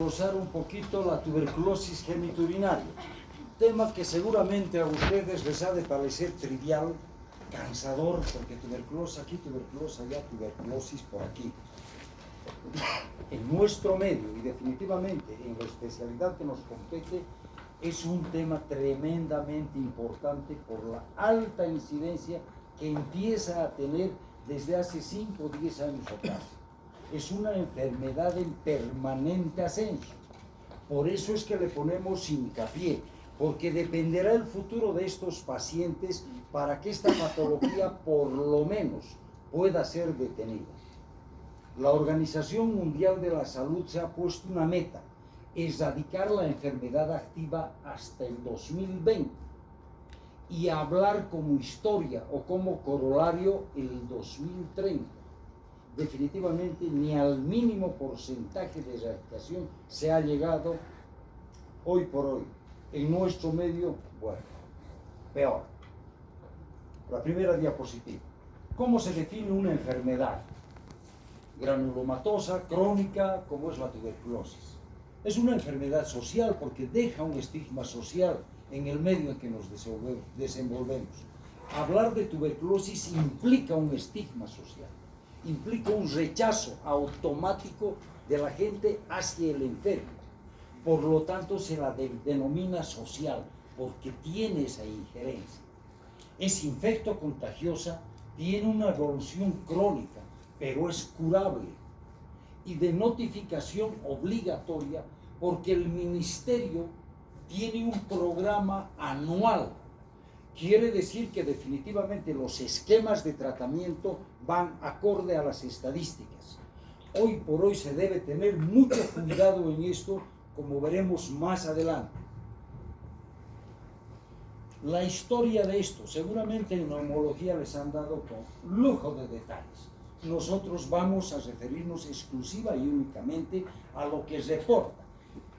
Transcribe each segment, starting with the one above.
Desglosar un poquito la tuberculosis genitourinaria, tema que seguramente a ustedes les ha de parecer trivial, cansador, porque tuberculosis aquí, tuberculosis allá, tuberculosis por aquí. En nuestro medio y definitivamente en la especialidad que nos compete, es un tema tremendamente importante por la alta incidencia que empieza a tener desde hace 5 o 10 años atrás. Es una enfermedad en permanente ascenso. Por eso es que le ponemos hincapié, porque dependerá el futuro de estos pacientes para que esta patología por lo menos pueda ser detenida. La Organización Mundial de la Salud se ha puesto una meta: erradicar la enfermedad activa hasta el 2020 y hablar como historia o como corolario el 2030. Definitivamente ni al mínimo porcentaje de erradicación se ha llegado hoy por hoy. En nuestro medio, bueno, peor. La primera diapositiva. ¿Cómo se define una enfermedad granulomatosa, crónica, como es la tuberculosis? Es una enfermedad social porque deja un estigma social en el medio en que nos desenvolvemos. Hablar de tuberculosis implica un estigma social, implica un rechazo automático de la gente hacia el enfermo. Por lo tanto, se la denomina social, porque tiene esa injerencia. Es infectocontagiosa, tiene una evolución crónica, pero es curable. Y de notificación obligatoria, porque el ministerio tiene un programa anual. Quiere decir que definitivamente los esquemas de tratamiento van acorde a las estadísticas. Hoy por hoy se debe tener mucho cuidado en esto, como veremos más adelante. La historia de esto, seguramente en neumología les han dado con lujo de detalles. Nosotros vamos a referirnos exclusiva y únicamente a lo que reporta.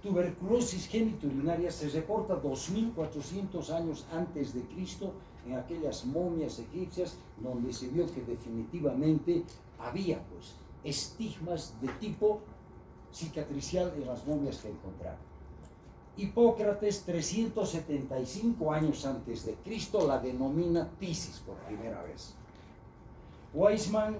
Tuberculosis genitourinaria se reporta 2400 años antes de Cristo en aquellas momias egipcias donde se vio que definitivamente había estigmas de tipo cicatricial en las momias que encontraron. Hipócrates, 375 años antes de Cristo, la denomina tisis por primera vez. Weizmann,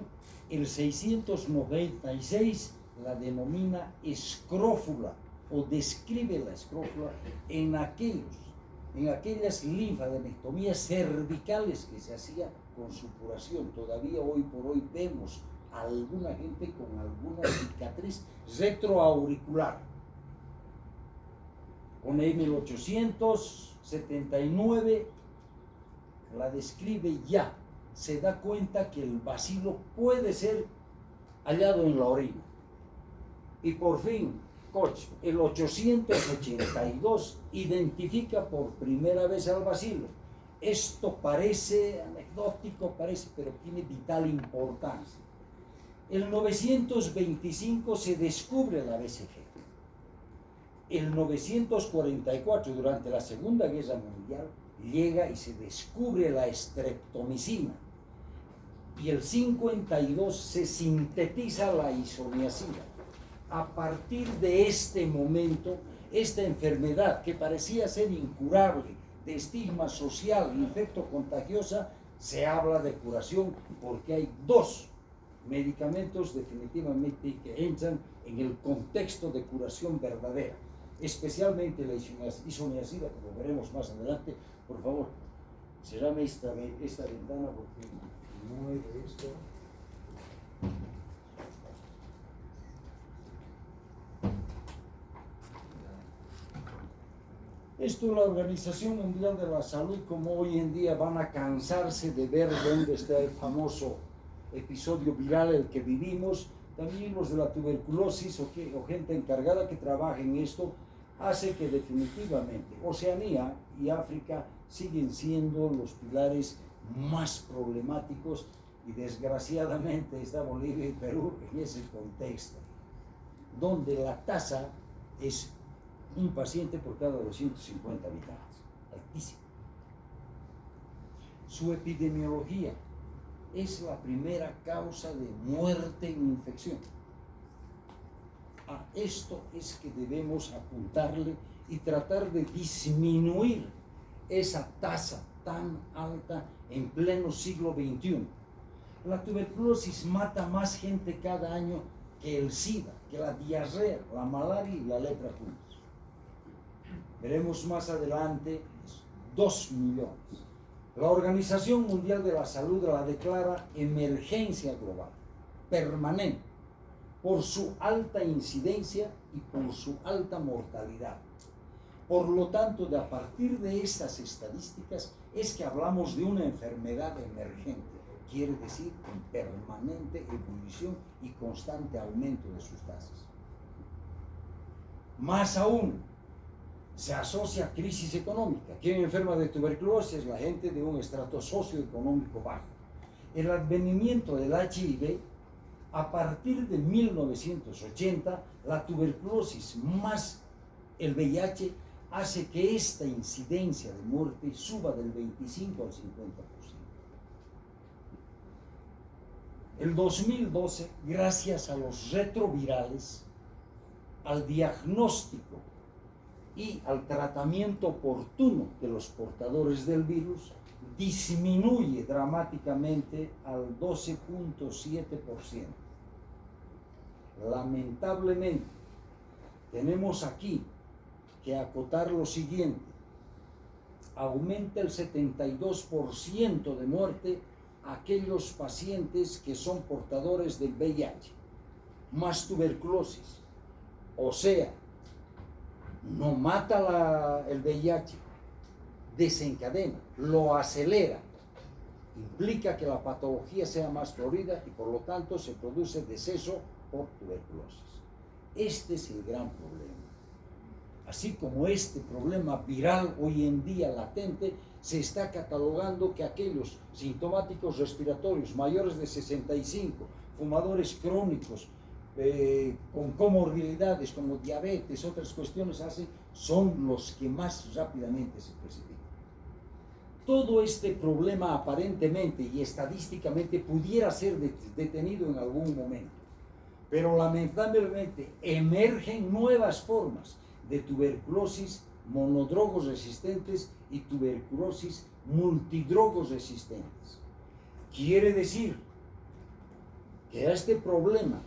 el 696, la denomina escrófula, o describe la escrófula en aquellas linfadenectomías cervicales que se hacía con supuración. Todavía hoy por hoy vemos a alguna gente con alguna cicatriz retroauricular. Con en 1879 la describe ya, se da cuenta que el bacilo puede ser hallado en la orina. Y por fin, Koch, el 882, identifica por primera vez al bacilo. Esto parece anecdótico, pero tiene vital importancia. En 925 se descubre la BCG. En 944, durante la Segunda Guerra Mundial, llega y se descubre la streptomicina. Y el 52 se sintetiza la isoniazida. A partir de este momento, esta enfermedad que parecía ser incurable, de estigma social, infectocontagiosa, se habla de curación porque hay 2 medicamentos definitivamente que entran en el contexto de curación verdadera, especialmente la isoniazida, como veremos más adelante. Por favor, cerrame esta ventana porque no hay de esto. Esto la Organización Mundial de la Salud, como hoy en día van a cansarse de ver dónde está el famoso episodio viral el que vivimos, también los de la tuberculosis o gente encargada que trabaja en esto, hace que definitivamente Oceanía y África siguen siendo los pilares más problemáticos y desgraciadamente está Bolivia y Perú en ese contexto, donde la tasa es un paciente por cada 250 habitantes, altísimo. Su epidemiología es la primera causa de muerte en infección. A esto es que debemos apuntarle y tratar de disminuir esa tasa tan alta en pleno siglo XXI. La tuberculosis mata más gente cada año que el SIDA, que la diarrea, la malaria y la lepra juntos. Veremos más adelante 2 millones. La Organización Mundial de la Salud la declara emergencia global, permanente, por su alta incidencia y por su alta mortalidad. Por lo tanto, a partir de estas estadísticas es que hablamos de una enfermedad emergente, quiere decir en permanente ebullición y constante aumento de sus tasas. Más aún, se asocia a crisis económica. Quien enferma de tuberculosis es la gente de un estrato socioeconómico bajo. El advenimiento del HIV, a partir de 1980, la tuberculosis más el VIH hace que esta incidencia de muerte suba del 25 al 50%. El 2012, gracias a los retrovirales, al diagnóstico y al tratamiento oportuno de los portadores del virus, disminuye dramáticamente al 12.7%. Lamentablemente, tenemos aquí que acotar lo siguiente: aumenta el 72% de muerte aquellos pacientes que son portadores del VIH, más tuberculosis. O sea, no mata el VIH, desencadena, lo acelera, implica que la patología sea más florida y por lo tanto se produce deceso por tuberculosis. Este es el gran problema. Así como este problema viral hoy en día latente, se está catalogando que aquellos sintomáticos respiratorios mayores de 65, fumadores crónicos, con comorbilidades como diabetes, otras cuestiones así, son los que más rápidamente se precipitan. Todo este problema aparentemente y estadísticamente pudiera ser detenido en algún momento, pero lamentablemente emergen nuevas formas de tuberculosis monodrogos resistentes y tuberculosis multidrogos resistentes. Quiere decir que a este problema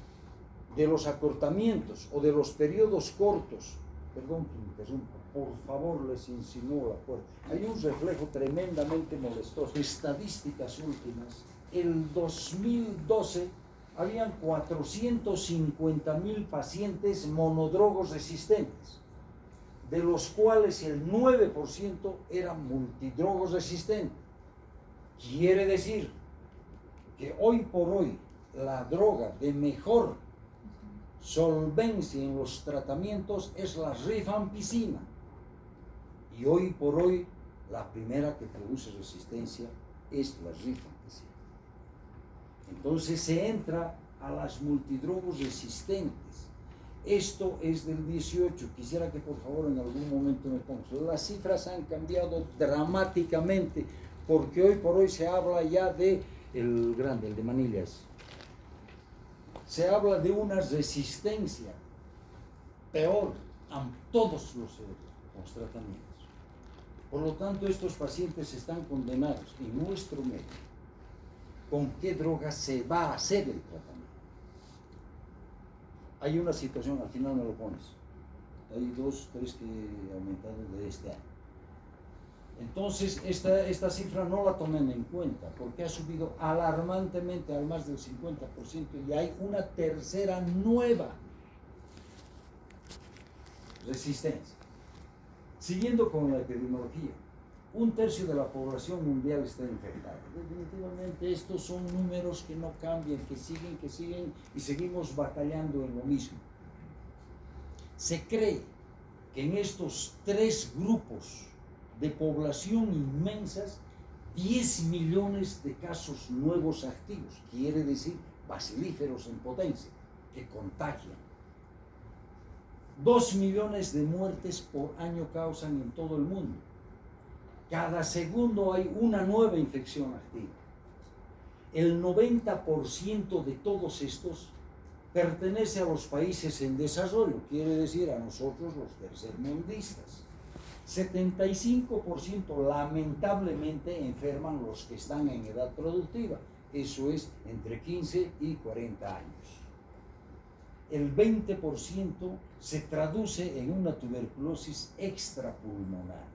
de los acortamientos o de los periodos cortos, perdón que interrumpa, por favor les insinúo la puerta, hay un reflejo tremendamente molestoso. Estadísticas últimas, el 2012 habían 450,000 pacientes monodrogos resistentes, de los cuales el 9% eran multidrogos resistentes. Quiere decir que hoy por hoy la droga de mejor solvencia en los tratamientos es la rifampicina, y hoy por hoy la primera que produce resistencia es la rifampicina. Entonces se entra a las multidrogos resistentes. Esto es del 18. Quisiera que por favor en algún momento me pongas. Las cifras han cambiado dramáticamente porque hoy por hoy se habla ya de el grande, el de Manillas. Se habla de una resistencia peor a todos los tratamientos. Por lo tanto, estos pacientes están condenados en nuestro medio. ¿Con qué droga se va a hacer el tratamiento? Hay una situación, al final me lo pones. Hay 2, 3 que he aumentado de este año. Entonces, esta cifra no la tomen en cuenta porque ha subido alarmantemente al más del 50% y hay una tercera nueva resistencia. Siguiendo con la epidemiología, 1/3 de la población mundial está infectada. Definitivamente estos son números que no cambian, que siguen y seguimos batallando en lo mismo. Se cree que en estos 3 grupos de población inmensas, 10 millones de casos nuevos activos, quiere decir bacilíferos en potencia, que contagian. 2 millones de muertes por año causan en todo el mundo. Cada segundo hay una nueva infección activa. El 90% de todos estos pertenece a los países en desarrollo, quiere decir a nosotros los tercermundistas. 75% lamentablemente enferman los que están en edad productiva, eso es entre 15 y 40 años. El 20% se traduce en una tuberculosis extrapulmonar.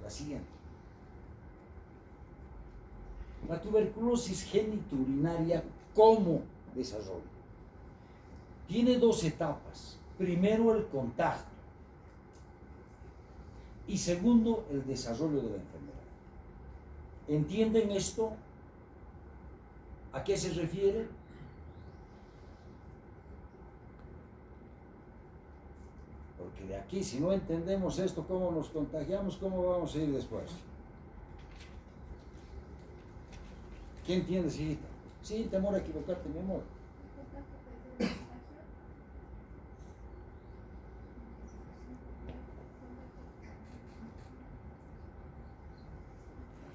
La siguiente. La tuberculosis genitourinaria como desarrollo. Tiene dos etapas. Primero, el contacto. Y segundo, el desarrollo de la enfermedad. ¿Entienden esto? ¿A qué se refiere? Porque de aquí, si no entendemos esto, cómo nos contagiamos, ¿cómo vamos a ir después? ¿Qué entiendes, hijita? Sí, temor a equivocarte, mi amor.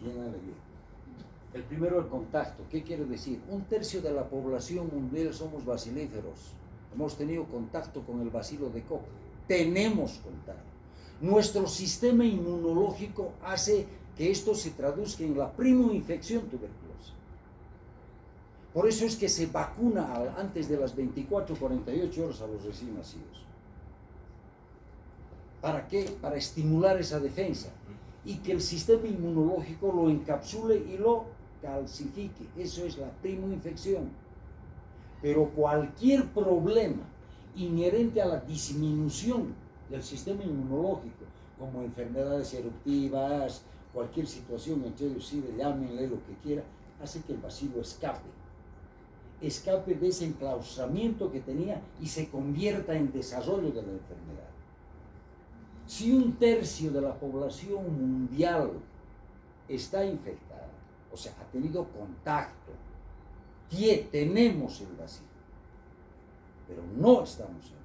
Bien alegría. El primero, el contacto. ¿Qué quiere decir? 1/3 de la población mundial somos bacilíferos. Hemos tenido contacto con el bacilo de Koch. Tenemos contacto. Nuestro sistema inmunológico hace que esto se traduzca en la primoinfección tuberculosa. Por eso es que se vacuna antes de las 24 o 48 horas a los recién nacidos. ¿Para qué? Para estimular esa defensa y que el sistema inmunológico lo encapsule y lo calcifique. Eso es la primoinfección. Pero cualquier problema inherente a la disminución del sistema inmunológico, como enfermedades eruptivas, cualquier situación, enteriocide, llámenle lo que quiera, hace que el bacilo escape de ese enclaustramiento que tenía y se convierta en desarrollo de la enfermedad. Si 1/3 de la población mundial está infectada, o sea, ha tenido contacto, tenemos el bacilo, pero no estamos enfermos.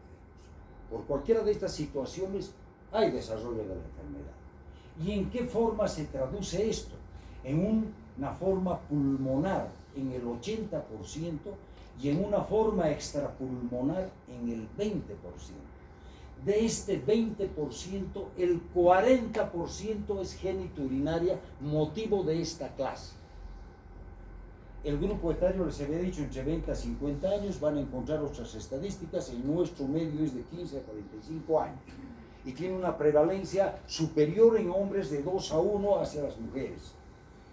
Por cualquiera de estas situaciones hay desarrollo de la enfermedad. ¿Y en qué forma se traduce esto? En una forma pulmonar en el 80% y en una forma extrapulmonar en el 20%. De este 20%, el 40% es genitourinaria, motivo de esta clase. El grupo etario, les había dicho, entre 20 a 50 años, van a encontrar otras estadísticas, en nuestro medio es de 15 a 45 años. Y tiene una prevalencia superior en hombres de 2-1 hacia las mujeres.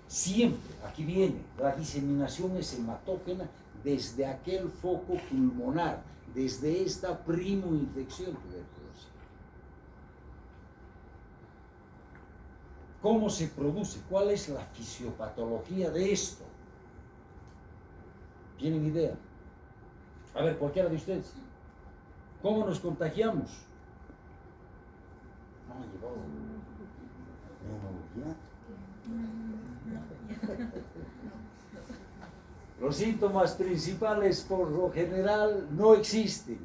Siempre, aquí viene, la diseminación es hematógena desde aquel foco pulmonar, desde esta primoinfección tuberculosa. ¿Cómo se produce? ¿Cuál es la fisiopatología de esto? ¿Tienen idea? A ver, cualquiera de ustedes. ¿Cómo nos contagiamos? Los síntomas principales por lo general no existen.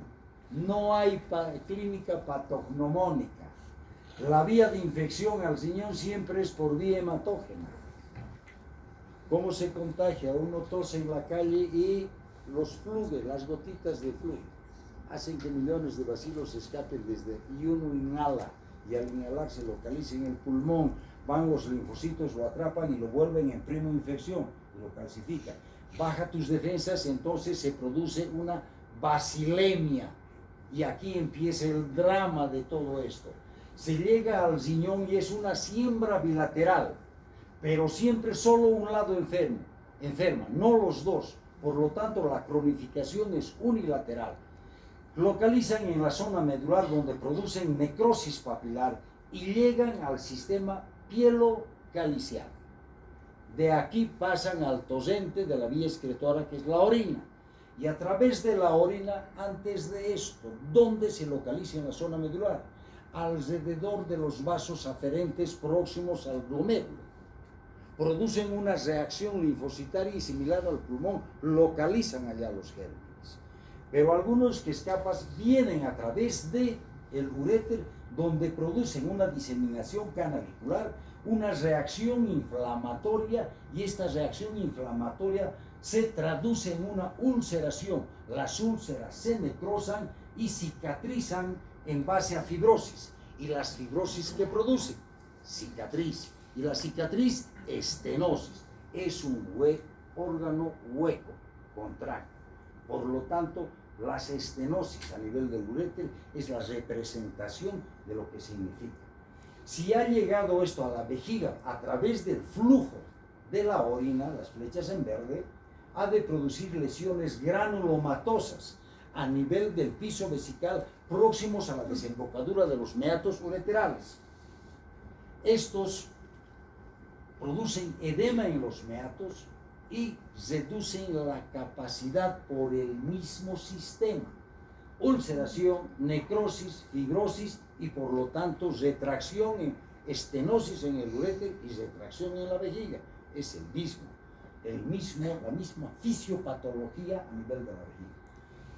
No hay clínica patognomónica. La vía de infección al riñón siempre es por vía hematógena. ¿Cómo se contagia? Uno tose en la calle y los fluidos, las gotitas de flujo, hacen que millones de bacilos escapen y uno inhala, y al inhalar se localiza en el pulmón, van los linfocitos, lo atrapan y lo vuelven en primoinfección, lo calcifican. Baja tus defensas, entonces se produce una bacilemia, y aquí empieza el drama de todo esto. Se llega al riñón y es una siembra bilateral, pero siempre solo un lado enferma, no los dos. Por lo tanto, la cronificación es unilateral. Localizan en la zona medular donde producen necrosis papilar y llegan al sistema pielocaliciano. De aquí pasan al torrente de la vía excretora, que es la orina. Y a través de la orina, antes de esto, ¿dónde se localiza en la zona medular? Alrededor de los vasos aferentes próximos al glomérulo. Producen una reacción linfocitaria y similar al pulmón, localizan allá los gérmenes. Pero algunos que escapas vienen a través del uréter, donde producen una diseminación canavicular, una reacción inflamatoria, y esta reacción inflamatoria se traduce en una ulceración. Las úlceras se necrosan y cicatrizan en base a fibrosis. ¿Y las fibrosis que producen? Cicatriz. Y la cicatriz, estenosis. Es un órgano hueco, contracto. Por lo tanto, las estenosis a nivel del uréter es la representación de lo que significa. Si ha llegado esto a la vejiga a través del flujo de la orina, las flechas en verde, ha de producir lesiones granulomatosas a nivel del piso vesical próximos a la desembocadura de los meatos ureterales. Estos producen edema en los meatos y reducen la capacidad por el mismo sistema. Ulceración, necrosis, fibrosis y por lo tanto retracción, estenosis en el uréter y retracción en la vejiga. Es la misma fisiopatología a nivel de la vejiga.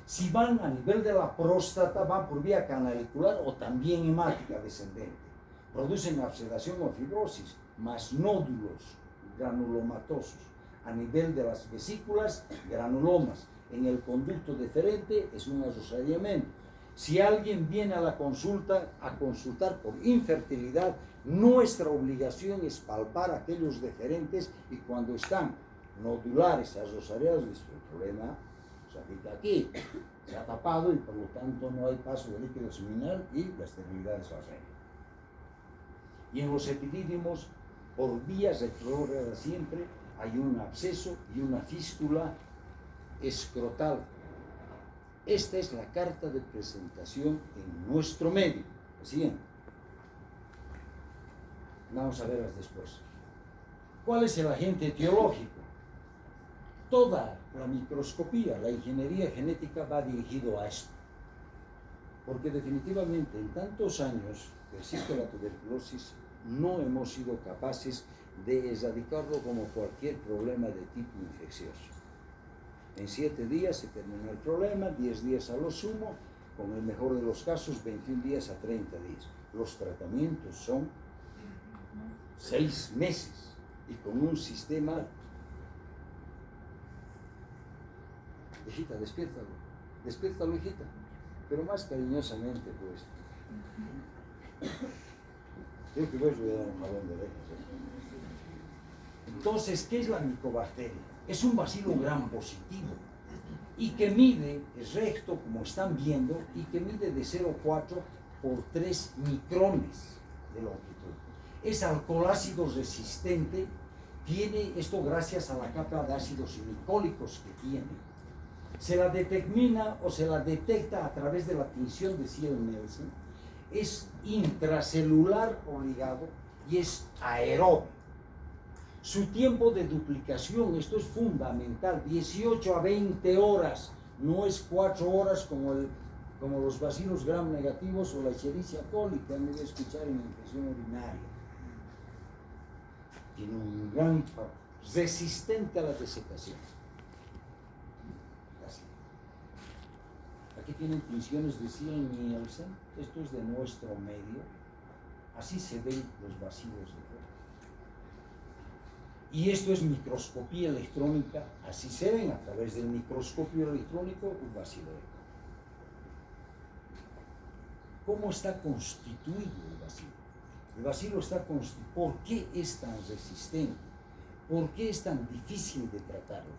Si van a nivel de la próstata, van por vía canalicular o también hemática descendente. Producen abscedación o fibrosis, más nódulos granulomatosos. A nivel de las vesículas, granulomas. En el conducto deferente es un arrosadiamiento. Si alguien viene a la consulta a consultar por infertilidad, nuestra obligación es palpar aquellos deferentes y cuando están nodulares, arrosariados, el problema se aplica aquí, se ha tapado y por lo tanto no hay paso de líquido seminal y la esterilidad es vasosa. Y en los epidídimos, por vías retrógradas siempre, hay un absceso y una fístula escrotal. Esta es la carta de presentación en nuestro medio. Siguiente. Vamos a verlas después. ¿Cuál es el agente etiológico? Toda la microscopía, la ingeniería genética va dirigido a esto. Porque definitivamente en tantos años que existe la tuberculosis, no hemos sido capaces de erradicarlo como cualquier problema de tipo infeccioso. En 7 días se terminó el problema, 10 días a lo sumo, con el mejor de los casos, 21 días a 30 días. Los tratamientos son 6 meses y con un sistema. Hijita, despiértalo, hijita, pero más cariñosamente, pues. Creo que voy a dar un jalón de orejas. Entonces, ¿qué es la micobacteria? Es un bacilo gram positivo y que mide, es recto como están viendo, y que mide de 0,4 por 3 micrones de longitud. Es alcohol ácido resistente, tiene esto gracias a la capa de ácidos glicólicos que tiene. Se la determina o se la detecta a través de la tinción de Ziel-Nielsen. Es intracelular o ligado y es aeróbico. Su tiempo de duplicación, esto es fundamental, 18 a 20 horas, no es 4 horas como los bacilos gram negativos o la Escherichia coli que han de escuchar en la infección urinaria. Tiene un gran resistente a la desecación. Así. Aquí tienen tinciones de Ziel-Nielsen, esto es de nuestro medio, así se ven los bacilos de fuera. Y esto es microscopía electrónica, así se ven a través del microscopio electrónico un bacilo de Koch. ¿Cómo está constituido el bacilo? El bacilo está constituido. ¿Por qué es tan resistente? ¿Por qué es tan difícil de tratarlo?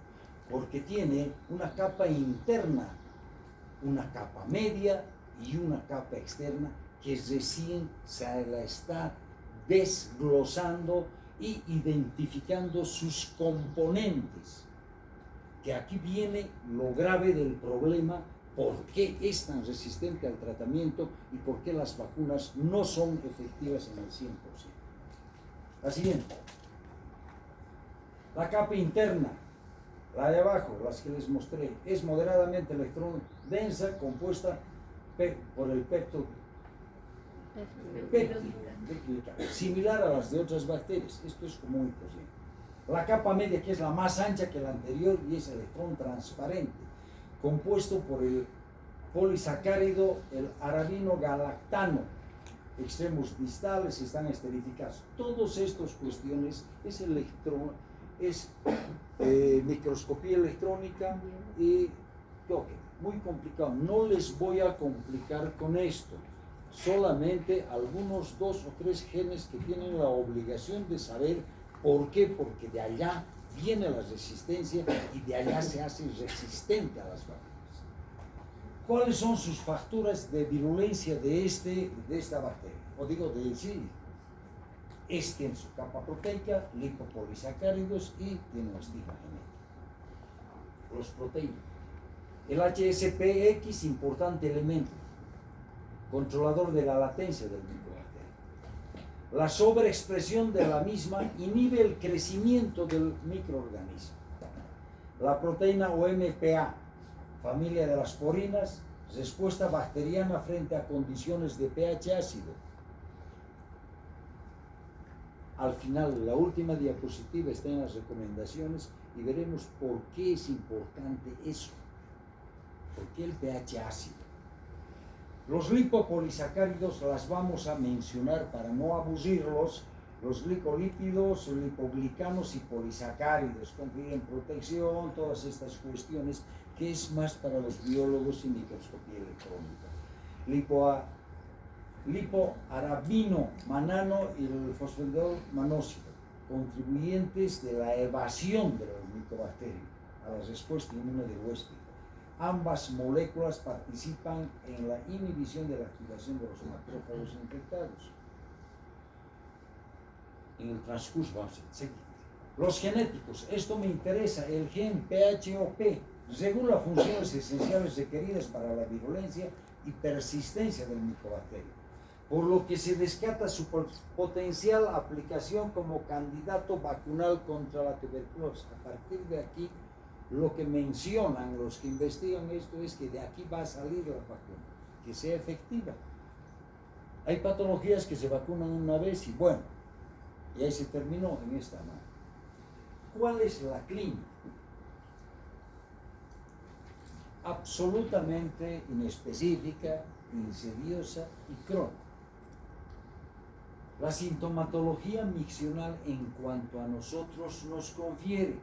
Porque tiene una capa interna, una capa media y una capa externa que recién se la está desglosando y identificando sus componentes, que aquí viene lo grave del problema, por qué es tan resistente al tratamiento y por qué las vacunas no son efectivas en el 100%. La siguiente, la capa interna, la de abajo, las que les mostré, es moderadamente electrón densa, compuesta por el péptido similar a las de otras bacterias. Esto es común y corriente. La capa media, que es la más ancha que la anterior y es electrón transparente, compuesto por el polisacárido, el arabino galactano, extremos distales están esterificados. Todas estas cuestiones es electrón, es microscopía electrónica y toque. Muy complicado. No les voy a complicar con esto. Solamente algunos 2 o 3 genes que tienen la obligación de saber por qué, porque de allá viene la resistencia y de allá se hace resistente a las bacterias. ¿Cuáles son sus factores de virulencia de esta bacteria? O digo de sí. Tiene su capa proteica, lipopolisacáridos y tiene un estigma genético. Los proteínas. El HSPX, importante elemento, controlador de la latencia del micobacterio. La sobreexpresión de la misma inhibe el crecimiento del microorganismo. La proteína OMPA, familia de las porinas, respuesta bacteriana frente a condiciones de pH ácido. Al final, la última diapositiva está en las recomendaciones y veremos por qué es importante eso. ¿Por qué el pH ácido? Los lipopolisacáridos las vamos a mencionar para no aburrirlos. Los glicolípidos, lipoglicanos y polisacáridos confieren protección, todas estas cuestiones que es más para los biólogos y microscopía electrónica. Lipoarabino manano y el fosfodidol manóxido, contribuyentes de la evasión de los micobacterios a la respuesta inmune del huésped. Ambas moléculas participan en la inhibición de la activación de los macrófagos infectados. En el transcurso vamos a seguir. Los genéticos, esto me interesa, el gen PHOP regula funciones esenciales requeridas para la virulencia y persistencia del micobacterio, por lo que se descarta su potencial aplicación como candidato vacunal contra la tuberculosis. A partir de aquí, lo que mencionan los que investigan esto es que de aquí va a salir la vacuna, que sea efectiva. Hay patologías que se vacunan una vez y bueno, y ahí se terminó en esta mano. ¿Cuál es la clínica? Absolutamente inespecífica, insidiosa y crónica. La sintomatología miccional en cuanto a nosotros nos confiere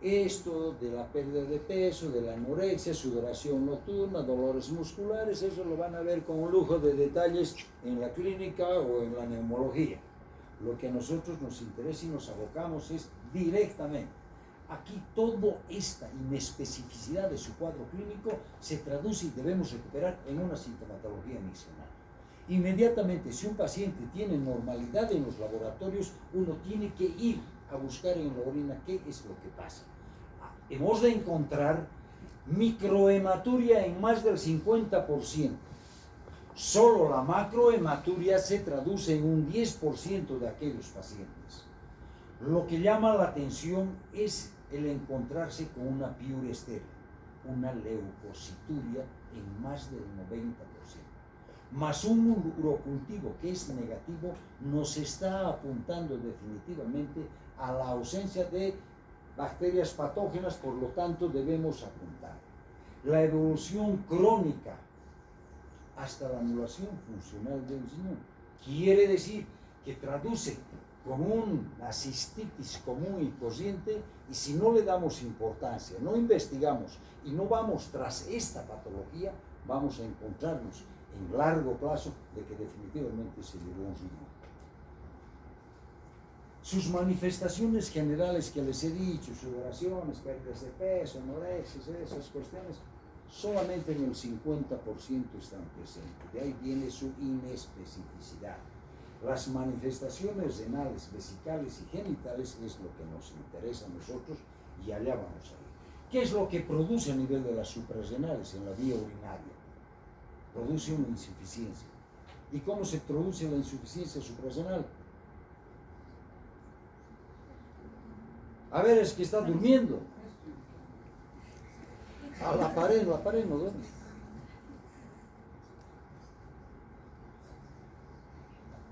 esto de la pérdida de peso, de la anorexia, sudoración nocturna, dolores musculares, eso lo van a ver con un lujo de detalles en la clínica o en la neumología. Lo que a nosotros nos interesa y nos abocamos es directamente. Aquí toda esta inespecificidad de su cuadro clínico se traduce y debemos recuperar en una sintomatología miccional. Inmediatamente, si un paciente tiene normalidad en los laboratorios, uno tiene que ir a buscar en la orina qué es lo que pasa. Hemos de encontrar microhematuria en más del 50%. Solo la macrohematuria se traduce en un 10% de aquellos pacientes. Lo que llama la atención es el encontrarse con una piuria estéril, una leucocituria en más del 90%. Más un urocultivo que es negativo nos está apuntando definitivamente a la ausencia de bacterias patógenas, por lo tanto debemos apuntar. La evolución crónica hasta la anulación funcional del riñón quiere decir que traduce como una cistitis común y corriente, y si no le damos importancia, no investigamos y no vamos tras esta patología, vamos a encontrarnos en largo plazo de que definitivamente se llevó un riñón. Sus manifestaciones generales que les he dicho, sudoraciones, pérdidas de peso, anorexias, esas cuestiones, solamente en el 50% están presentes. De ahí viene su inespecificidad. Las manifestaciones renales, vesicales y genitales es lo que nos interesa a nosotros y allá vamos a ir. ¿Qué es lo que produce a nivel de las suprarrenales en la vía urinaria? Produce una insuficiencia. ¿Y cómo se produce la insuficiencia suprarrenal? A ver, es que está durmiendo. A la pared no duerme.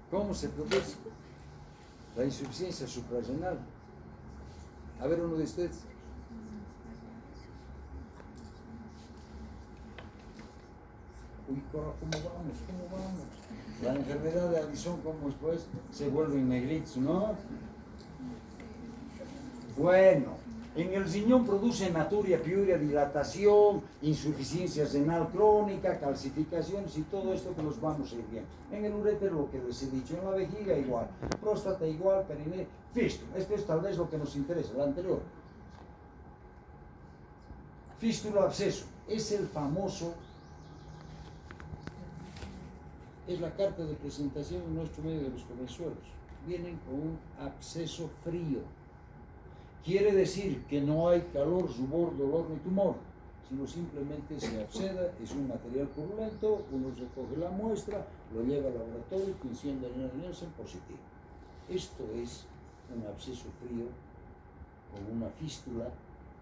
¿Cómo se produce la insuficiencia suprarrenal? A ver, uno de ustedes. Uy, ¿cómo vamos? La enfermedad de Addison, ¿cómo después se vuelven negritos, no? Bueno, en el riñón produce hematuria, piuria, dilatación, insuficiencia renal crónica, calcificaciones y todo esto que los vamos a ir viendo. En el uréter lo que les he dicho, en la vejiga igual, próstata igual, perineo, fístula. Esto es tal vez lo que nos interesa, la anterior. Fístula, absceso, es el famoso, es la carta de presentación en nuestro medio de los comensuelos. Vienen con un absceso frío. Quiere decir que no hay calor, rubor, dolor ni tumor, sino simplemente se absceda, es un material purulento, uno recoge la muestra, lo lleva al laboratorio, tinción de Nielsen positivo. Esto es un absceso frío con una fístula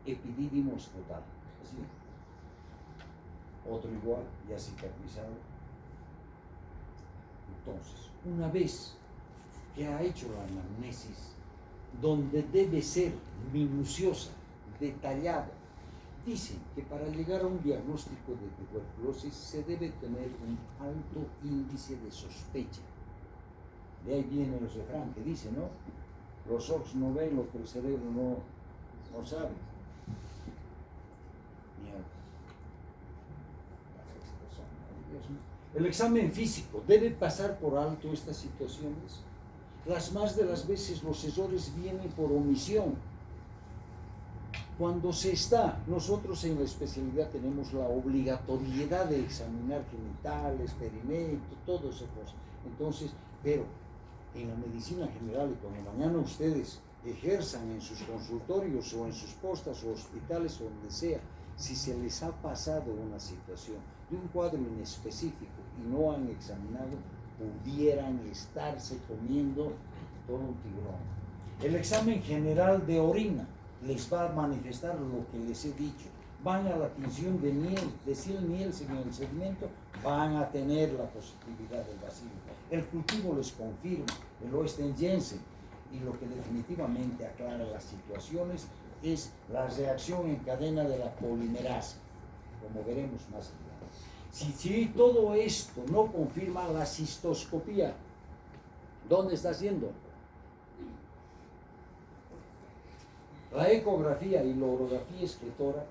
epidídimo escrotal. Así. Otro igual, ya cicatrizado. Entonces, una vez que ha hecho la anamnesis, donde debe ser minuciosa, detallada, dicen que para llegar a un diagnóstico de tuberculosis se debe tener un alto índice de sospecha. De ahí viene el refrán que dice, ¿no? Los ojos no ven lo que el cerebro no sabe. El examen físico debe pasar por alto estas situaciones. Las más de las veces los errores vienen por omisión. Cuando se está, nosotros en la especialidad tenemos la obligatoriedad de examinar genitales, perineo, todo esa cosa. Entonces, pero en la medicina general, y cuando mañana ustedes ejerzan en sus consultorios o en sus postas o hospitales o donde sea, si se les ha pasado una situación de un cuadro inespecífico y no han examinado, pudieran estarse comiendo todo un tiburón. El examen general de orina les va a manifestar lo que les he dicho. Van a la tinción de miel, de Nielsen en el segmento, van a tener la positividad del bacilo. El cultivo les confirma, el Oesten Jensen, y lo que definitivamente aclara las situaciones es la reacción en cadena de la polimerasa, como veremos más adelante. Si todo esto no confirma la cistoscopía, ¿dónde está haciendo? La ecografía y la orografía excretora,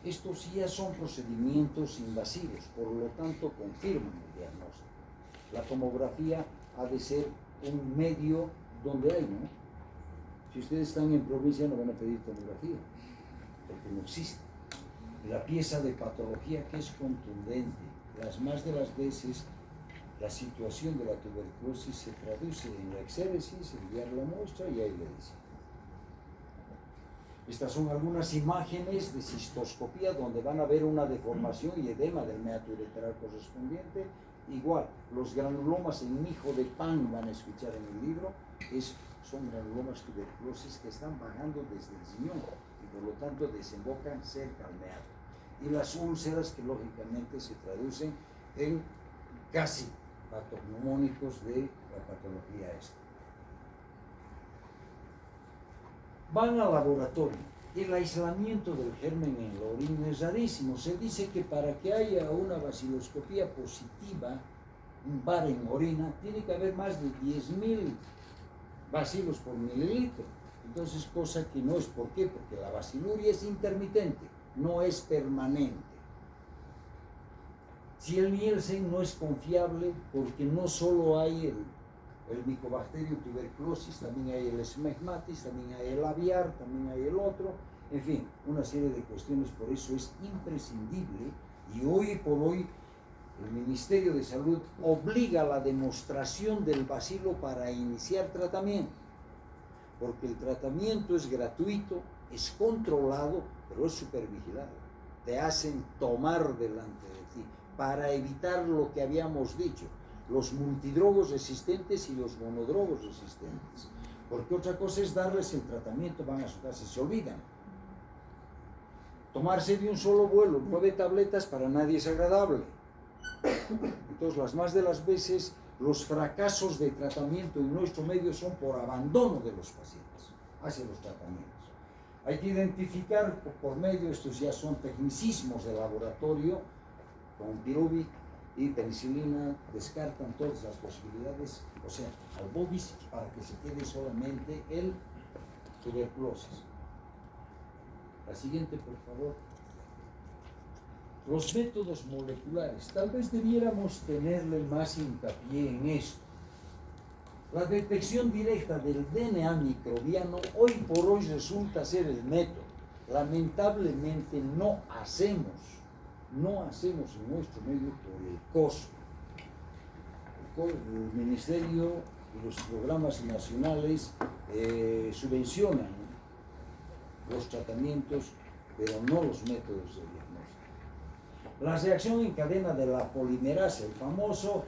estos ya son procedimientos invasivos, por lo tanto confirman el diagnóstico. La tomografía ha de ser un medio donde hay, ¿no? Si ustedes están en provincia no van a pedir tomografía, porque no existe. La pieza de patología que es contundente, las más de las veces la situación de la tuberculosis se traduce en la exéresis, enviar la muestra y ahí le dicen. Estas son algunas imágenes de cistoscopía donde van a ver una deformación y edema del meato ureteral correspondiente. Igual, los granulomas en mijo de pan, van a escuchar en el libro, son granulomas tuberculosis que están bajando desde el riñón y por lo tanto desembocan cerca al meato. Y las úlceras que lógicamente se traducen en casi patognomónicos de la patología esta. Van al laboratorio. El aislamiento del germen en la orina es rarísimo. Se dice que para que haya una baciloscopía positiva, un bar en orina, tiene que haber más de 10.000 bacilos por mililitro. Entonces, cosa que no es. ¿Por qué? Porque la baciluria es intermitente, no es permanente. Si el Nielsen no es confiable, porque no solo hay el Mycobacterium tuberculosis, también hay el Smegmatis, también hay el aviar, también hay el otro, en fin, una serie de cuestiones. Por eso es imprescindible, y hoy por hoy el Ministerio de Salud obliga a la demostración del bacilo para iniciar tratamiento, porque el tratamiento es gratuito, es controlado, pero es supervigilado. Te hacen tomar delante de ti para evitar lo que habíamos dicho, los multidrogos resistentes y los monodrogos resistentes. Porque otra cosa es darles el tratamiento, van a su casa y se olvidan. Tomarse de un solo vuelo 9 tabletas para nadie es agradable. Entonces, las más de las veces, los fracasos de tratamiento en nuestro medio son por abandono de los pacientes hacia los tratamientos. Hay que identificar por medio, estos ya son tecnicismos de laboratorio, con Piruvic y penicilina, descartan todas las posibilidades, o sea, al bovis, para que se quede solamente el tuberculosis. La siguiente, por favor. Los métodos moleculares. Tal vez debiéramos tenerle más hincapié en esto. La detección directa del DNA microbiano hoy por hoy resulta ser el método. Lamentablemente no hacemos en nuestro medio por el costo. El Ministerio y los programas nacionales subvencionan los tratamientos, pero no los métodos de diagnóstico. La reacción en cadena de la polimerasa, el famoso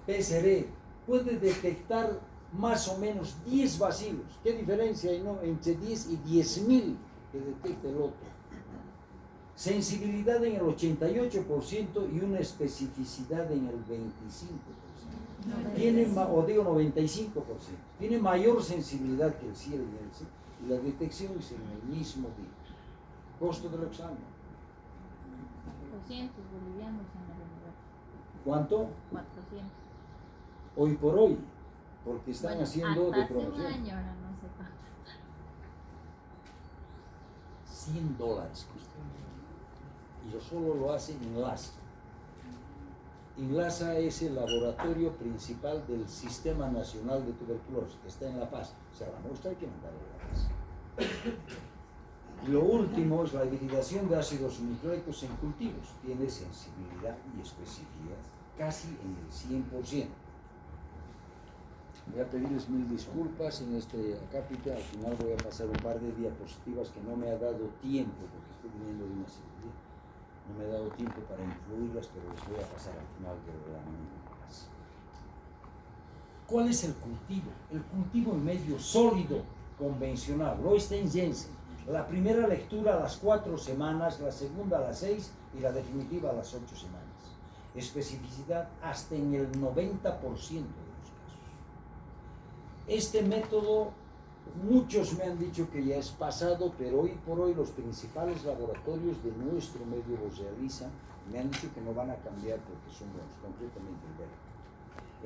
PCR, puede detectar más o menos 10 bacilos. ¿Qué diferencia hay, no? Entre 10 y 10.000 que detecta el otro? Sensibilidad en el 88% y una especificidad en el 25%. Tiene, o digo 95%. Tiene mayor sensibilidad que el cielo y el C, y la detección es en el mismo día. Costo del examen. 400 bolivianos en la realidad. ¿Cuánto? 400. Hoy por hoy, porque están Bueno, haciendo hasta de hace un promoción. año, ahora no sé cuánto. $100 cuesta. Y yo solo lo hace INLASA. INLASA es el laboratorio principal del Sistema Nacional de Tuberculosis, que está en La Paz. O sea, la muestra hay que mandarla a La Paz. Y lo último es la hibridación de ácidos nucleicos en cultivos. Tiene sensibilidad y especificidad casi en el 100%. Voy a pedirles mil disculpas en este acápite. Al final voy a pasar un par de diapositivas que no me ha dado tiempo, porque estoy viniendo de una cirugía. No me ha dado tiempo para incluirlas, pero les voy a pasar al final de la clase. ¿Cuál es el cultivo? El cultivo en medio sólido, convencional. Lo está en Jensen. La primera lectura a las 4 semanas, la segunda a las 6 y la definitiva a las 8 semanas. Especificidad hasta en el 90% de los casos. Este método, muchos me han dicho que ya es pasado, pero hoy por hoy los principales laboratorios de nuestro medio lo realizan. Me han dicho que no van a cambiar porque son buenos, concretamente el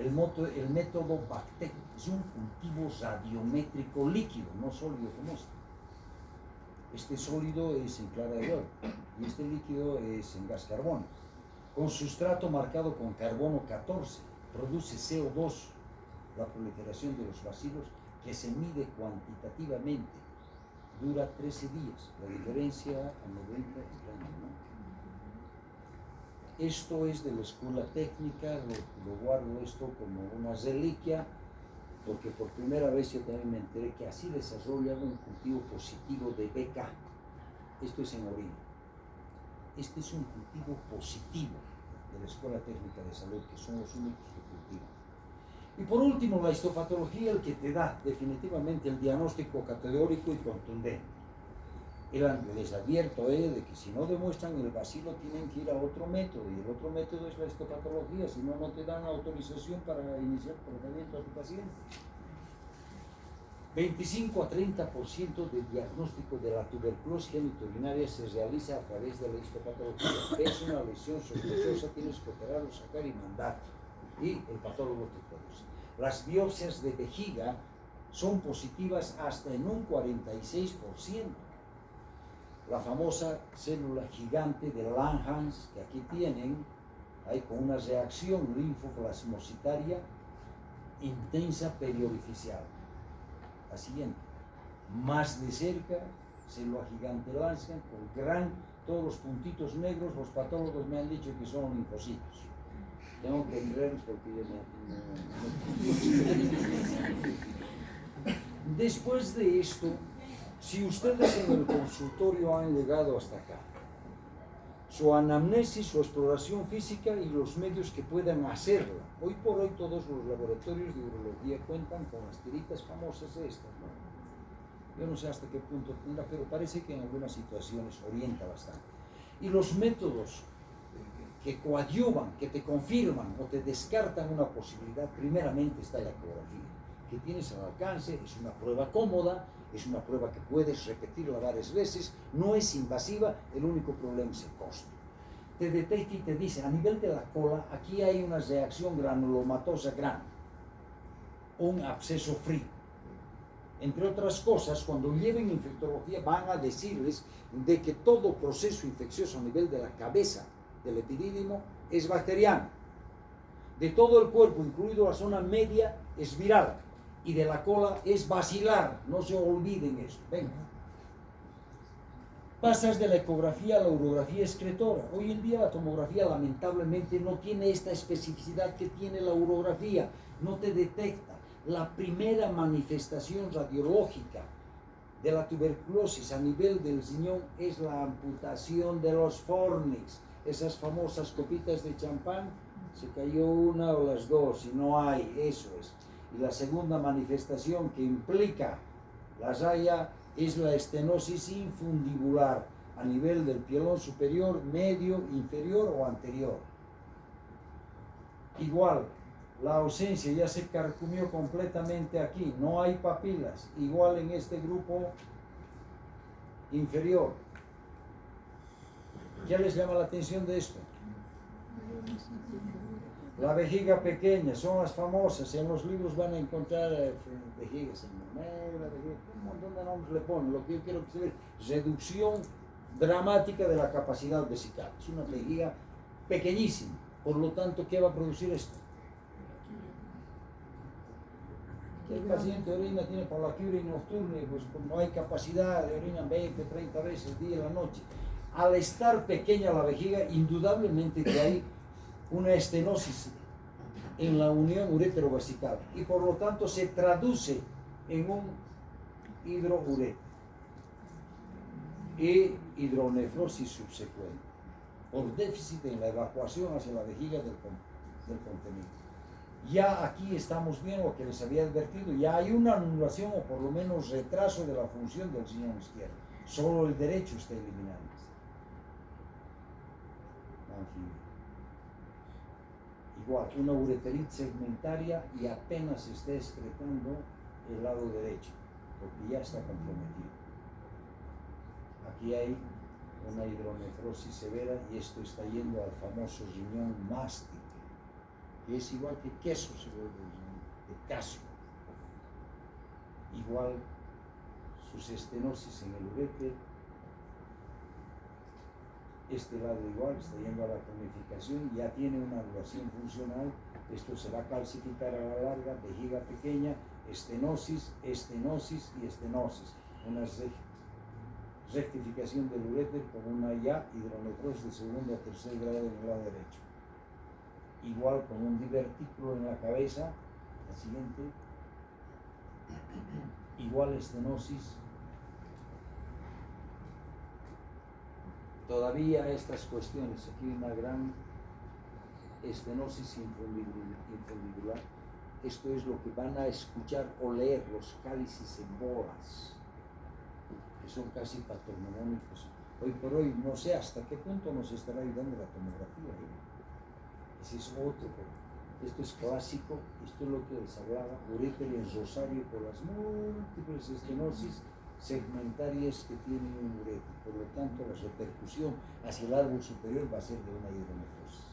Berkeley. El método BACTEC es un cultivo radiométrico líquido, no sólido como este. Este sólido es en clara de huevo y este líquido es en gas carbónico. Con sustrato marcado con carbono 14, produce CO2, la proliferación de los bacilos, que se mide cuantitativamente. Dura 13 días, la diferencia a 90 es grande, ¿no? Esto es de la escuela técnica, lo guardo esto como una reliquia, porque por primera vez yo también me enteré que así desarrollan un cultivo positivo de BK. Esto es en orina. Este es un cultivo positivo de la Escuela Técnica de Salud, que son los únicos que cultivan. Y por último, la histopatología, el que te da definitivamente el diagnóstico categórico y contundente. Les advierto de que si no demuestran el bacilo tienen que ir a otro método, y el otro método es la histopatología, si no, no te dan autorización para iniciar tratamiento a tu paciente. 25 a 30% de diagnóstico de la tuberculosis genitourinaria se realiza a través de la histopatología. Es una lesión sospechosa, tienes que operarlo, sacar y mandar, y el patólogo te produce. Las biopsias de vejiga son positivas hasta en un 46%. La famosa célula gigante de Langhans, que aquí tienen, ahí con una reacción linfoplasmocitaria intensa periorificial. La siguiente, más de cerca, célula gigante Langhans, con todos los puntitos negros, los patólogos me han dicho que son linfocitos. Tengo que leerlos porque yo Después de esto, si ustedes en el consultorio han llegado hasta acá, su anamnesis, su exploración física y los medios que puedan hacerla. Hoy por hoy todos los laboratorios de urología cuentan con las tiritas famosas estas, ¿no? Yo no sé hasta qué punto tendrá, pero parece que en algunas situaciones orienta bastante. Y los métodos que coadyuvan, que te confirman o te descartan una posibilidad, primeramente está la ecografía, que tienes al alcance, es una prueba cómoda, es una prueba que puedes repetirla varias veces, no es invasiva, el único problema es el costo. Te detecta y te dice, a nivel de la cola, aquí hay una reacción granulomatosa grande, un absceso frío. Entre otras cosas, cuando lleven infectología van a decirles de que todo proceso infeccioso a nivel de la cabeza del epidídimo es bacteriano. De todo el cuerpo, incluido la zona media, es viral. Y de la cola es bacilar. No se olviden eso. Venga. Pasas de la ecografía a la urografía excretora. Hoy en día la tomografía lamentablemente no tiene esta especificidad que tiene la urografía. No te detecta. La primera manifestación radiológica de la tuberculosis a nivel del riñón es la amputación de los fornix. Esas famosas copitas de champán, se cayó una o las dos y no hay, eso es. Y la segunda manifestación que implica la raya es la estenosis infundibular a nivel del pielón superior, medio, inferior o anterior. Igual, la ausencia ya se carcomió completamente aquí, no hay papilas, igual en este grupo inferior. ¿Qué les llama la atención de esto? La vejiga pequeña, son las famosas, en los libros van a encontrar vejigas en un montón de nombres le ponen. Lo que yo quiero que se vea, reducción dramática de la capacidad vesical. Es una vejiga pequeñísima, por lo tanto, ¿qué va a producir esto? El paciente orina, tiene polaquiuria nocturna, pues no hay capacidad de orinar 20, 30 veces al día y la noche. Al estar pequeña la vejiga, indudablemente que hay una estenosis en la unión uretero-vesical y por lo tanto se traduce en un hidroureto y hidronefrosis subsecuente por déficit en la evacuación hacia la vejiga del contenido. Ya aquí estamos viendo lo que les había advertido, ya hay una anulación o por lo menos retraso de la función del riñón izquierdo, solo el derecho está eliminado. Igual, una ureteritis segmentaria y apenas está excretando el lado derecho, porque ya está comprometido. Aquí hay una hidronefrosis severa y esto está yendo al famoso riñón mástico, que es igual que queso, se vuelve de casio. Igual sus estenosis en el uréter, este lado igual está yendo a la tonificación, ya tiene una anulación funcional, esto se va a calcificar a la larga, vejiga pequeña, estenosis, estenosis y estenosis, una rectificación del uréter con una ya hidronefrosis de segundo a tercer grado en el lado derecho. Igual con un divertículo en la cabeza, la siguiente, igual estenosis. Todavía estas cuestiones, aquí hay una gran estenosis infundibular. Esto es lo que van a escuchar o leer los cálices en bolas, que son casi patognomónicos. Hoy por hoy no sé hasta qué punto nos estará ayudando la tomografía. Ese es otro. Esto es clásico, esto es lo que les hablaba, uréter en rosario por las múltiples estenosis segmentarias que tiene un uréter. Por lo tanto, la repercusión hacia el árbol superior va a ser de una hidronefrosis.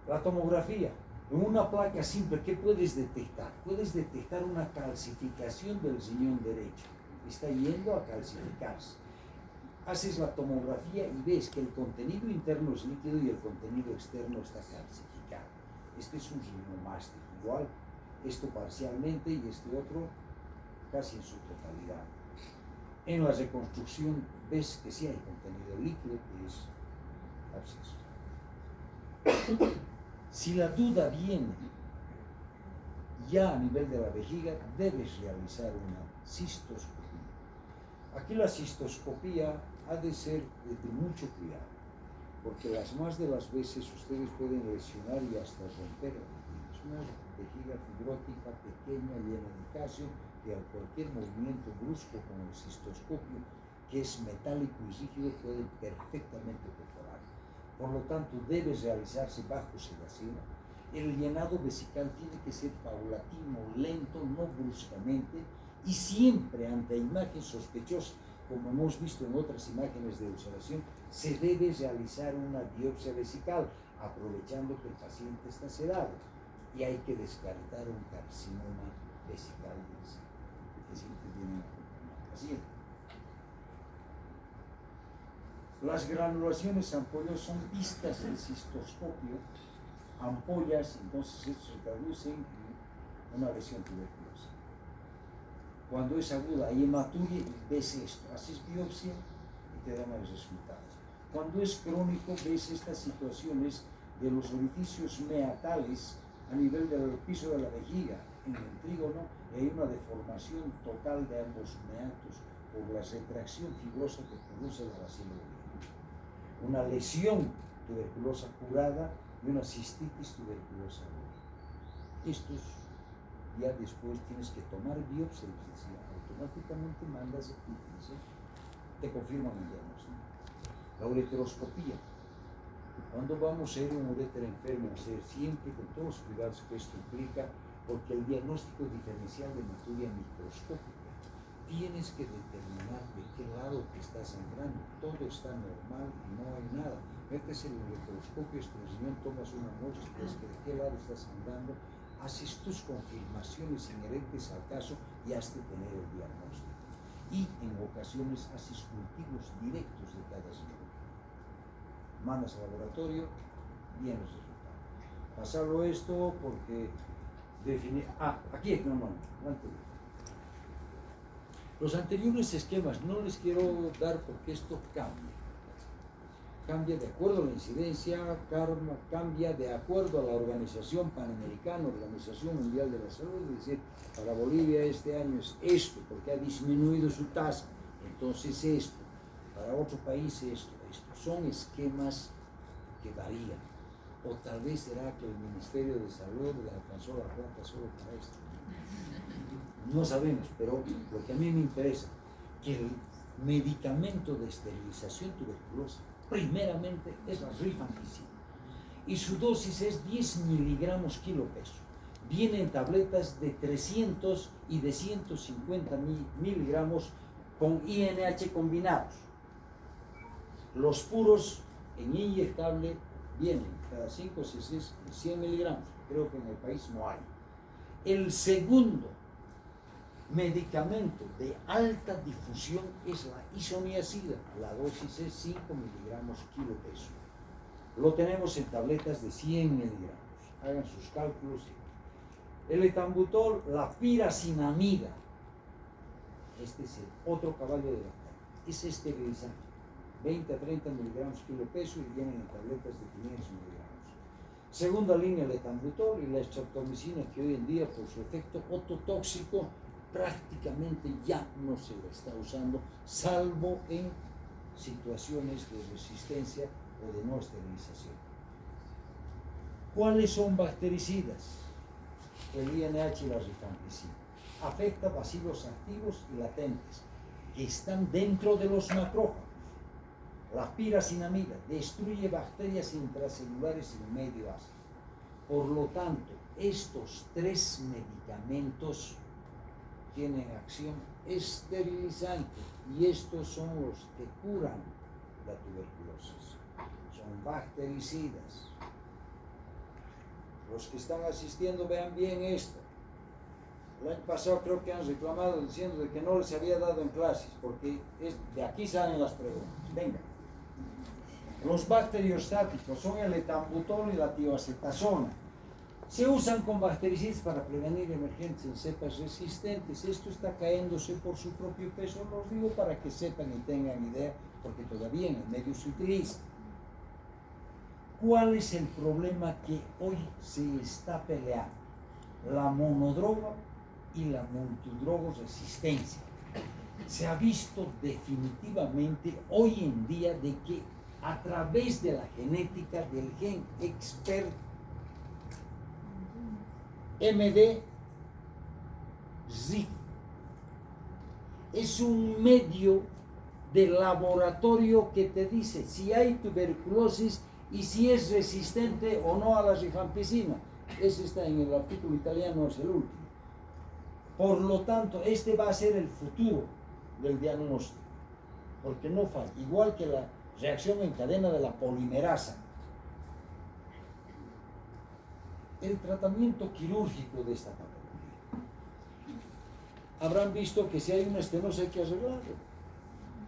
La tomografía, en una placa simple, ¿qué puedes detectar? Puedes detectar una calcificación del riñón derecho. Está yendo a calcificarse. Haces la tomografía y ves que el contenido interno es líquido y el contenido externo está calcificado. Este es un riñón mástico. Igual, esto parcialmente y este otro casi en su totalidad. En la reconstrucción ves que sí hay contenido líquido, que es absceso. Si la duda viene ya a nivel de la vejiga, debes realizar una cistoscopía. Aquí la cistoscopía ha de ser de mucho cuidado, porque las más de las veces ustedes pueden lesionar y hasta romper la vejiga. Es una vejiga fibrótica pequeña, llena de calcio, que a cualquier movimiento brusco con el cistoscopio, que es metálico y rígido, puede perfectamente perforar. Por lo tanto, debe realizarse bajo sedación. El llenado vesical tiene que ser paulatino, lento, no bruscamente, y siempre ante imagen sospechosa, como hemos visto en otras imágenes de observación, se debe realizar una biopsia vesical, aprovechando que el paciente está sedado, y hay que descartar un carcinoma vesical del seno. que siempre vienen al paciente. Las granulaciones ampollas son vistas en cistoscopio, ampollas, entonces esto se traduce en una lesión tuberculosa. Cuando es aguda y hematuria, ves esto, haces biopsia y te dan el resultado. Cuando es crónico, ves estas situaciones de los orificios meatales a nivel del piso de la vejiga, en el trígono, y hay una deformación total de ambos meatos por la retracción fibrosa que produce la bacilo urinária. Una lesión tuberculosa curada y una cistitis tuberculosa aguda. Estos ya después tienes que tomar biopsia, es decir, automáticamente mandas el epítesis, te confirman el diagnóstico. La ureteroscopía. Cuando vamos a ir a un uréter enfermo, hacer siempre con todos los cuidados que esto implica, porque el diagnóstico diferencial de hematuria microscópica, tienes que determinar de qué lado te está sangrando. Todo está normal y no hay nada. Metes el ureteroscopio, extrusión, tomas una muestra, ves que de qué lado está sangrando, haces tus confirmaciones inherentes al caso y has de tener el diagnóstico. Y en ocasiones haces cultivos directos de cada célula. Mandas al laboratorio, bien los resultados. Pasarlo esto porque definir. Aquí es normal. Los anteriores esquemas no les quiero dar porque esto cambia. Cambia de acuerdo a la incidencia, cambia de acuerdo a la Organización Panamericana, Organización Mundial de la Salud, es decir, para Bolivia este año es esto, porque ha disminuido su tasa, entonces esto, para otro país esto. Son esquemas que varían, o tal vez será que el Ministerio de Salud le alcanzó la plata solo para esto. No sabemos, pero lo que a mí me interesa, que el medicamento de esterilización tuberculosa, primeramente es la rifampicina, y su dosis es 10 miligramos kilo peso. Viene en tabletas de 300 y de 150 miligramos con INH combinados. Los puros en inyectable vienen cada 5 o 6, 100 miligramos. Creo que en el país no hay. El segundo medicamento de alta difusión es la isoniazida. La dosis es 5 miligramos kilo peso. Lo tenemos en tabletas de 100 miligramos. Hagan sus cálculos. El etambutol, la piracinamida. Este es el otro caballo de batalla. Es esterilizante. 20 a 30 miligramos kilo peso y vienen en tabletas de 500 miligramos. Segunda línea, el etambutol y la streptomicina, que hoy en día por su efecto ototóxico prácticamente ya no se la está usando, salvo en situaciones de resistencia o de no esterilización. ¿Cuáles son bactericidas? El INH y la rifampicina. Afecta bacilos activos y latentes que están dentro de los macrófagos. La piracinamida destruye bacterias intracelulares en medio ácido. Por lo tanto, estos tres medicamentos tienen acción esterilizante y estos son los que curan la tuberculosis. Son bactericidas. Los que están asistiendo vean bien esto. El año pasado creo que han reclamado diciendo de que no les había dado en clases, porque de aquí salen las preguntas. Venga. Los bacteriostáticos son el etambutol y la tioacetasona. Se usan con bactericidas para prevenir emergencias en cepas resistentes. Esto está cayéndose por su propio peso, los digo para que sepan y tengan idea, porque todavía en el medio se utiliza. ¿Cuál es el problema que hoy se está peleando? La monodroga y la multidrogoresistencia. Se ha visto definitivamente hoy en día de que a través de la genética del gen expert MD-ZIF es un medio de laboratorio que te dice si hay tuberculosis y si es resistente o no a la rifampicina. Ese está en el artículo italiano, es el último. Por lo tanto, este va a ser el futuro del diagnóstico, porque no falla, igual que la reacción en cadena de la polimerasa. El tratamiento quirúrgico de esta patología. habrán visto que si hay una estenosis hay que arreglarlo.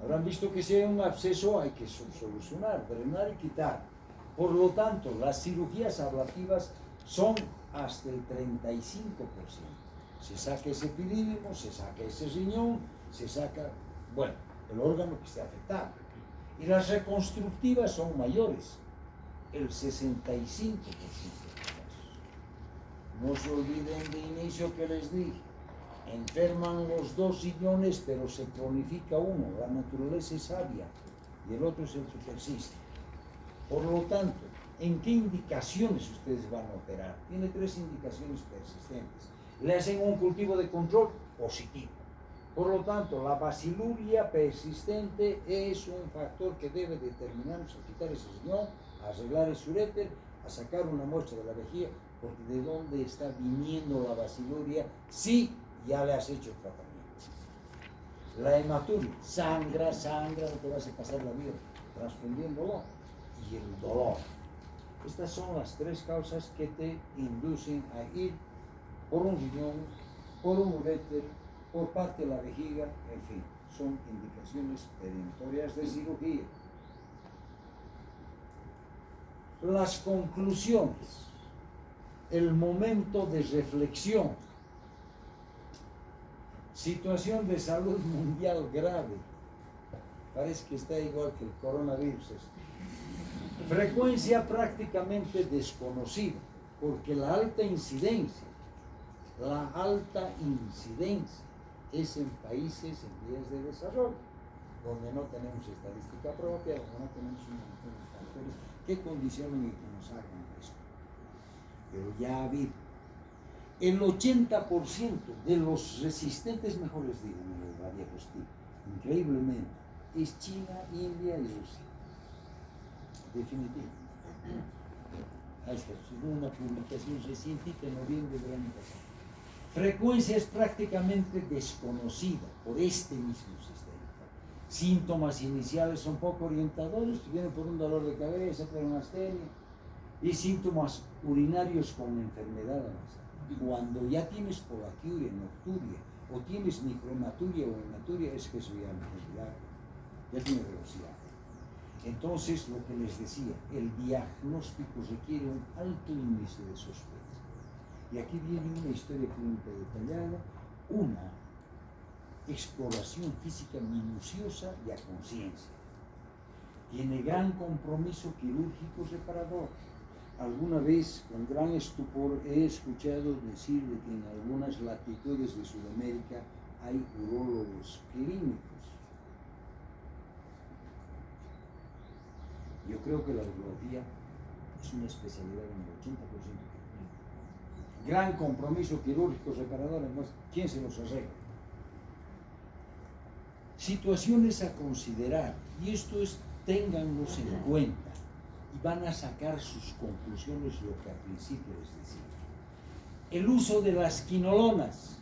Habrán visto que si hay un absceso hay que solucionar, drenar y quitar. Por lo tanto, las cirugías ablativas son hasta el 35%. Se saca ese epidídimo, se saca ese riñón, se saca, bueno, el órgano que esté afectado. Y las reconstructivas son mayores, el 65% de los casos. No se olviden de inicio que les dije, enferman los dos riñones, pero se cronifica uno, la naturaleza es sabia, y el otro es el que persiste. Por lo tanto, ¿en qué indicaciones ustedes van a operar? Tiene 3 indicaciones persistentes. Le hacen un cultivo de control positivo. Por lo tanto, la baciluria persistente es un factor que debe determinarnos a quitar ese riñón, a arreglar el uréter, a sacar una muestra de la vejiga, porque de dónde está viniendo la baciluria si ya le has hecho el tratamiento. La hematuria, sangra, no te vas a pasar la vida transfundiéndolo. Y el dolor. Estas son las 3 causas que te inducen a ir por un riñón, por un uréter, por parte de la vejiga, en fin, son indicaciones perentorias de cirugía. Las conclusiones, el momento de reflexión, situación de salud mundial grave, parece que está igual que el coronavirus. Frecuencia prácticamente desconocida, porque la alta incidencia es en países en vías de desarrollo, donde no tenemos estadística propia, donde no tenemos un montón de factores que condicionan y que nos hagan esto. Pero ya ha habido el 80% de los resistentes, mejores díganme la diapositiva, increíblemente, es China, India y Rusia. Definitivo. Ahí está, una publicación reciente en noviembre del año pasado. Frecuencia es prácticamente desconocida por este mismo sistema. Síntomas iniciales son poco orientadores, vienen por un dolor de cabeza, por una astenia, y síntomas urinarios con enfermedad avanzada. Cuando ya tienes polaquiuria, nocturia, o tienes microhematuria o hematuria, es que eso ya tiene velocidad. Entonces, lo que les decía, el diagnóstico requiere un alto índice de sospecha. Y aquí viene una historia clínica detallada, una exploración física minuciosa y a conciencia. Tiene gran compromiso quirúrgico reparador. Alguna vez, con gran estupor, he escuchado decir de que en algunas latitudes de Sudamérica hay urólogos clínicos. Yo creo que la urología es una especialidad en el 80%. Gran compromiso quirúrgico reparador, además, ¿quién se los arregla? Situaciones a considerar, y esto es, ténganlos en cuenta, y van a sacar sus conclusiones, lo que al principio les decía. El uso de las quinolonas.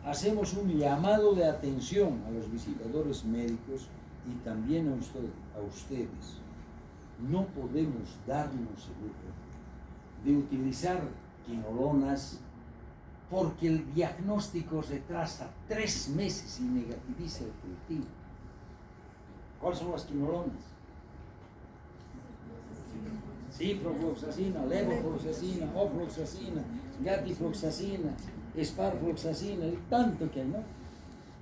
Hacemos un llamado de atención a los visitadores médicos y también a ustedes. No podemos darnos el lujo de utilizar quinolonas porque el diagnóstico retrasa 3 meses y negativiza el cultivo. ¿Cuáles son las quinolonas? Ciprofloxacina, levofloxacina, ofloxacina, gatifloxacina, esparfloxacina, y tanto que hay, ¿no?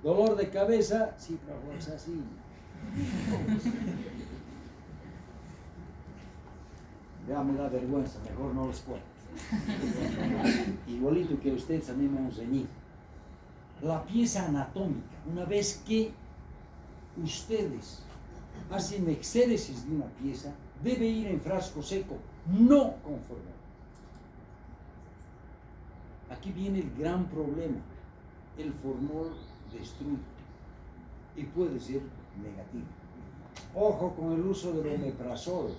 Dolor de cabeza, ciprofloxacina. Ya me da vergüenza, mejor no les cuento. Igualito que ustedes a mí me han enseñado. La pieza anatómica, una vez que ustedes hacen exéresis de una pieza, debe ir en frasco seco, no con formol. Aquí viene el gran problema. El formol destruye y puede ser negativo. Ojo con el uso del omeprazol,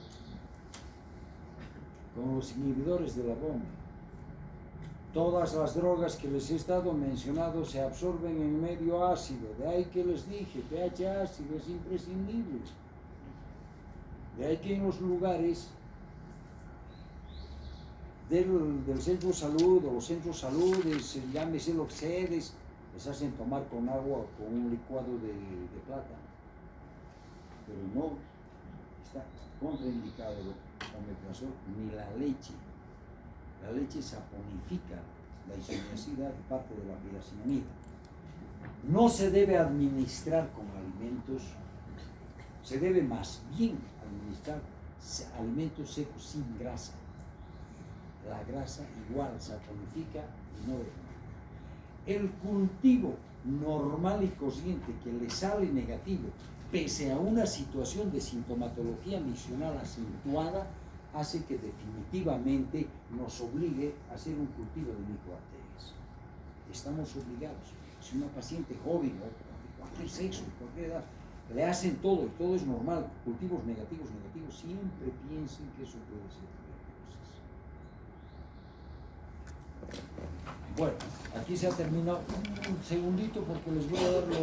con los inhibidores de la bomba. Todas las drogas que les he estado mencionando se absorben en medio ácido, de ahí que les dije, pH ácido es imprescindible. De ahí que en los lugares del centro de salud o los centros de salud, llámese los sedes, les hacen tomar con agua o con un licuado de plátano, pero no está contraindicado el omeprazol ni la leche. La leche saponifica la isoniazida de parte de la piacinamida. No se debe administrar con alimentos, se debe más bien administrar alimentos secos sin grasa. La grasa igual saponifica y no deja. El cultivo normal y corriente que le sale negativo, pese a una situación de sintomatología misional acentuada, hace que definitivamente nos obligue a hacer un cultivo de microarterias. Estamos obligados. Si una paciente joven o de cualquier sexo, de cualquier edad, le hacen todo y todo es normal, cultivos negativos, siempre piensen que eso puede ser tuberculosis. Bueno, aquí se ha terminado. Un segundito porque les voy a dar los